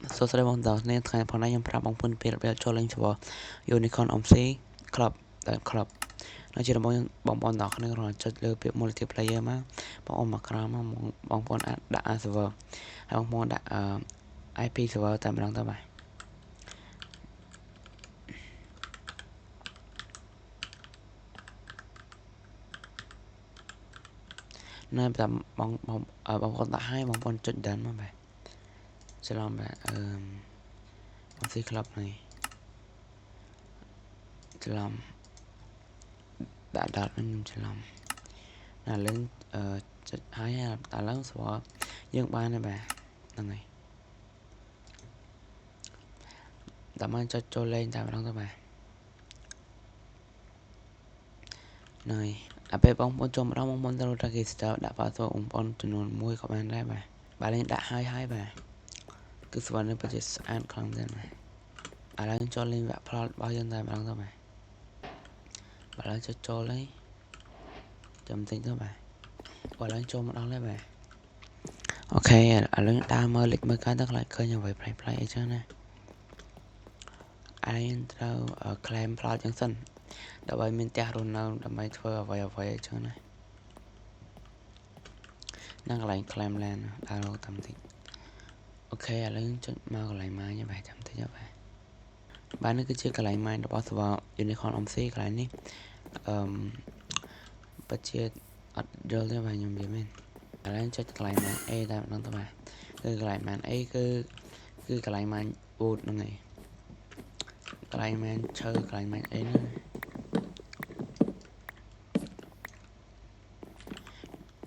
សួស្តីបងប្អូនថ្ងៃផងនេះខ្ញុំប្រាប់បងប្អូនពីរបៀបចូលលេង server Unicorn OMC Club ដែល Club នៅជាបងប្អូនទាំងគ្នាគ្រាន់តែចុចលើពាក្យ Multiplayer មកបងប្អូនមកក្រោមមកបងប្អូនអាចដាក់ server ហើយបងប្អូនដាក់IP server តែម្ដងទៅបាទនៅតែបងប្អូនដាក់ឲ្យបងប្អូនចុច done មកបាទច្រឡំបាទOMC Club នេះច្រឡំដាក់ដល់ខ្ញុំច្រឡំណាលើចុចហើយឥឡូវស្វយើងបានហើយបាទហ្នឹងហើយតាមចុចចូលលេងតែម្ដងទៅបាទហ្នឹងហើយពេលបងប្អូនចូលម្ដងបងប្អូនត្រូវ register ដាក់ password បងប្អូនចំនួន1ក៏បានដែរបាទលេងដាក់ហើយបាទគឺស្វែងនៅពិតជាស្អាតខ្លាំងមែនបាទឥឡូវចូលលេងវគ្គផ្លត់របស់យើងតែម្ដងទៅបាទឥឡូវចុចចូលហើយចាំតិចទៅបាទឥឡូវចូលមកដល់ហើយបាទអូខេឥឡូវដើរមើលលេខមើលកាយទៅខ្លាចឃើញអ្វីប្លែកៗអីចឹងណាឯងត្រូវ claim ផ្លោតចឹងសិនដើម្បីមានផ្ទះរស់នៅដើម្បីធ្វើអ្វីអញ្ចឹងណាកន្លែង claim land ដើររកតាមតិចអូខេឥឡូវចុចមកកន្លែង mine បាទចាំតិចបាទនេះគឺជាកន្លែង mine របស់ server Unicorn OMC កន្លែងនេះពិតជាអត់យល់ទេបាទខ្ញុំនិយាយមែនឥឡូវចុចកន្លែង mine A តែម្ដងទៅបាទគឺកន្លែង mine A គឺកន្លែង mine wood ហ្នឹងហើយកន្លែង mine ឈើកន្លែង mine A ហ្នឹង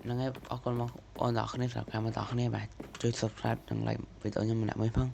ហ្នឹងហើយអរគុណបងប្អូនទាំងអស់គ្នាសម្រាប់ការមើលទាំងអស់គ្នាបាទជួយ subscribe និង like វីដេអូខ្ញុំម្នាក់មួយផង